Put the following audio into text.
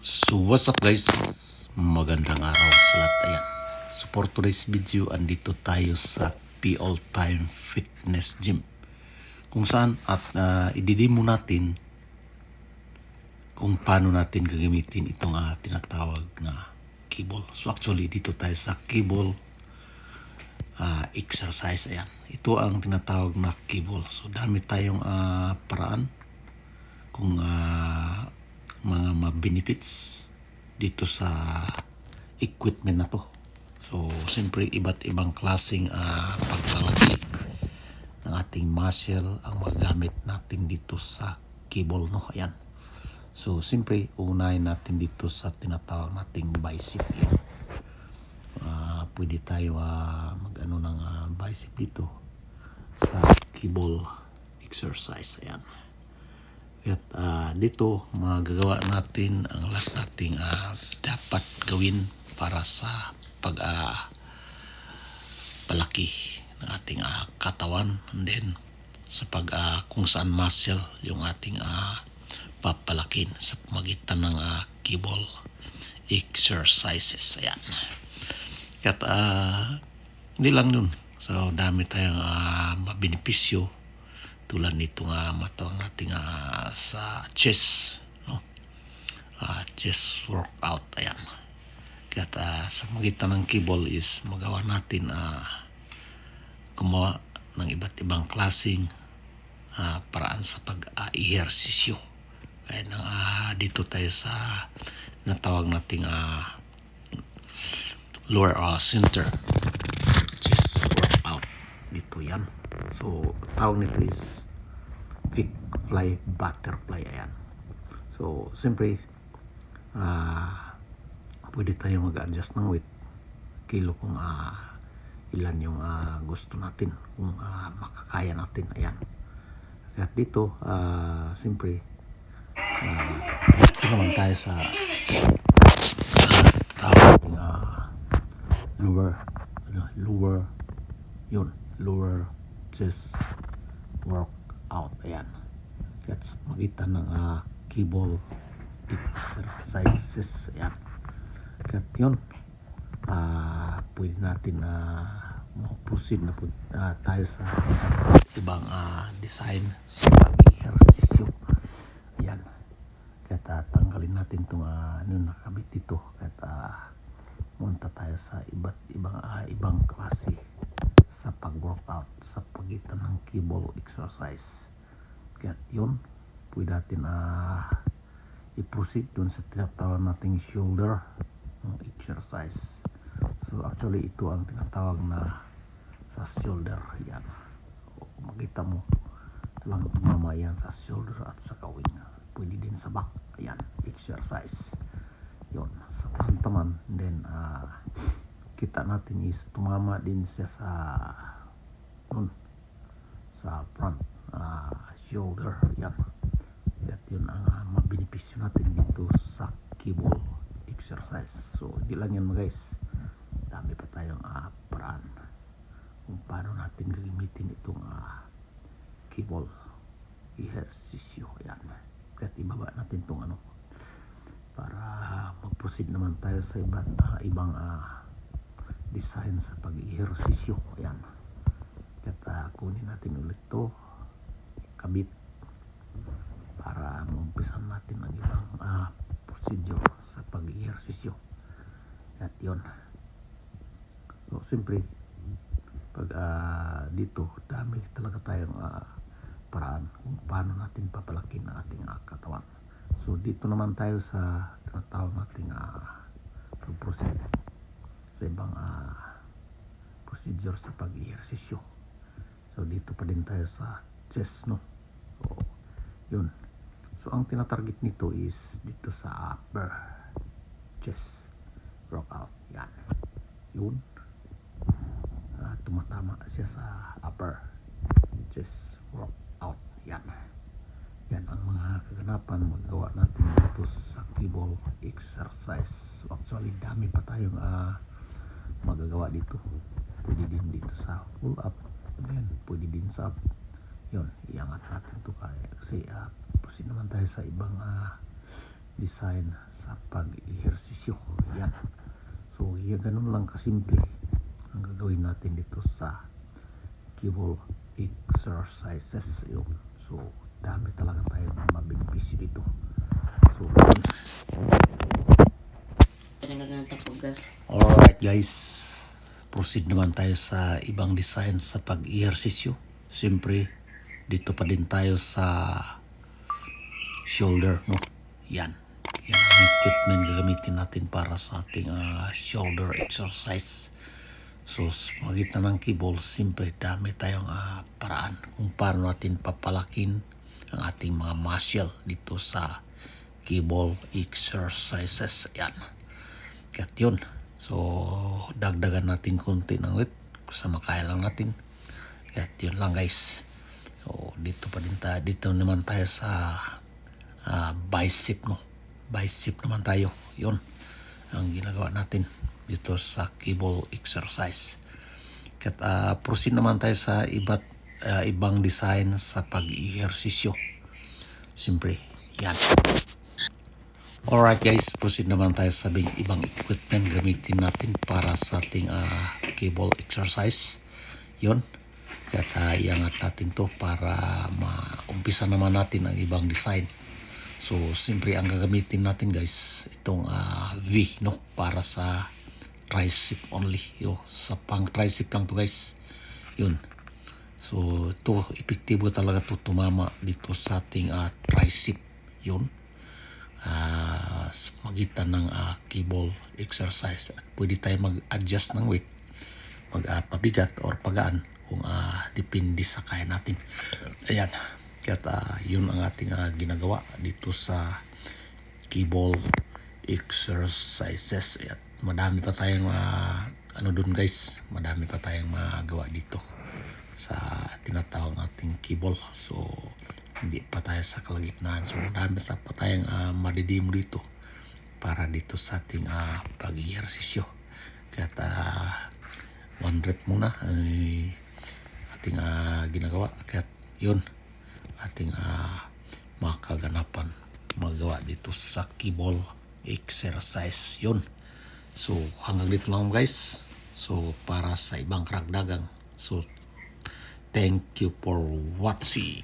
So what's up guys? Magandang araw sa lahat. Ayan. So for today's video, andito tayo sa P All Time Fitness Gym. Kung saan at ididemo natin kung paano natin gagamitin itong tinatawag na cable. So actually dito tayo sa cable exercise. Ayan. Ito ang tinatawag na cable. So dami tayong paraan kung mga benefits dito sa equipment na to. So, siyempre iba't ibang klaseng pagpalaki ng ating muscle ang magamit natin dito sa cable, no? Ayan. So, siyempre unahin natin dito sa tinatawag nating bicep. Pwede tayo mag-ano ng bicep dito sa cable exercise. Ayan. At dito magagawa natin ang lahat nating dapat gawin para sa palaki ng ating katawan, and then sa kung saan muscle yung ating papalakin sa pamagitan ng cable exercises. Ayan. At hindi lang yun. So dami tayong mabenepisyo tulad nito matawag natin sa chest, no? Chest workout. Ayan. Kaya sa magitan ng cable is magawa natin gumawa ng iba't ibang klaseng paraan sa pag-ehersisyo. Kaya dito tayo sa natawag nating lower center chest workout. Dito yan. So tawag nito is big fly butterfly. Ayan. So siyempre pwede tayo mag-adjust ng weight kilo kung ilan yung gusto natin, kung makakaya natin. Ayan. At dito siyempre ito naman tayo sa lower chest workout. Ayan. At sa magitan ng cable exercises. Ayan. At yun pwede natin proceed na po tayo sa ibang design sa pag-ehersisyo. Ayan. At tanggalin natin itong nakabit dito. At munta tayo sa ibang klase sa pag-workout sa pagitan ng cable exercise. Kaya yun, pwede natin i-proceed dun sa tinatawag nating shoulder exercise. So actually ito ang tinatawag na sa shoulder. Yan. Kung makita mo, lang mamayan sa shoulder at sa kawing. Pwede din sa back. Ayan, exercise. Yun, sa front naman. Then kita natin is tumama din siya sa front shoulder. Yan. At yun ang mabenepisyo natin dito sa cable exercise. So hindi lang yan guys, dami pa tayong paraan kung paano natin gagamitin itong cable ehersisyo. Yan. At ibaba natin itong para mag-proceed naman tayo sa ibang design sa pag-ehersisyo. Ayan. At kunin natin ulit ito, kabit, para mag-umpisan natin ang ibang procedure sa pag-ehersisyo. At yun. So siyempre pag dito dami talaga tayong paraan kung paano natin papalakin ang ating katawan. So dito naman tayo sa tinatawag nating pag-proceed sa ibang procedure sa pag-ehersisyo. So dito pa din tayo sa chest, no? So yun. So ang tinatarget nito is dito sa upper chest workout. Yan. Yun. Tumatama siya sa upper chest workout. Yan. Yan ang mga kaganapan magawa natin dito sa cable exercise. So actually dami pa tayong magagawa dito. Pwede din dito sa pull up. Then pwede din sa yun, iangat natin ito kasi proceed naman tayo sa ibang design sa pag-ehersisyo. Yan. So, yan ganun lang kasimple ang gagawin natin dito sa cable exercises. Yun. So, dami talaga tayo na mabenepisyo dito. So, alright guys, proceed naman tayo sa ibang design sa pag-ehersisyo. Siyempre, dito pa din tayo sa shoulder, no? Yan. Yan ang equipment gagamitin natin para sa ating shoulder exercise. So, sa magitan ng cable, siyempre dami tayong paraan kung paano natin papalakin ang ating mga muscle dito sa cable exercises. Yan. Kaya yun. So, dagdagan natin konti ng weight sa makaya lang natin. Kaya yun lang guys. So, dito pa din tayo. Dito naman tayo sa bicep, no? Bicep naman tayo. Yun ang ginagawa natin dito sa cable exercise. Kaya proceed naman tayo sa ibang design sa pag-ehersisyo. Siyempre, yan. Alright guys, proceed naman tayo sa ibang equipment gamitin natin para sa ating cable exercise. Yun. Kaya iangat natin to para maumpisa naman natin ang ibang design. So, siyempre ang gagamitin natin guys, itong V, no? Para sa tricep only. Yo, sa pang tricep lang to guys. Yun. So, ito, epektibo talaga to tumama dito sa ating tricep. Yun. Sa magitan ng cable exercise. At pwede tayo mag-adjust ng weight. Magpabigat or pagaan kung depende sa kaya natin. Ayan. Kaya yun ang ating ginagawa dito sa cable exercises. At madami pa tayong dun guys, madami pa tayong magawa dito sa tinatawag nating cable. So, hindi pa tayo sa kalagitnaan. So, madami pa tayong madidimo dito para dito sa ating pag-ehersisyo. Kaya 1 rep muna ay ating ginagawa. Kaya yun ating makaganapan magawa dito sa cable exercise. Yun. So, hanggang dito lang guys. So, para sa ibang karagdagang. So, thank you for watching.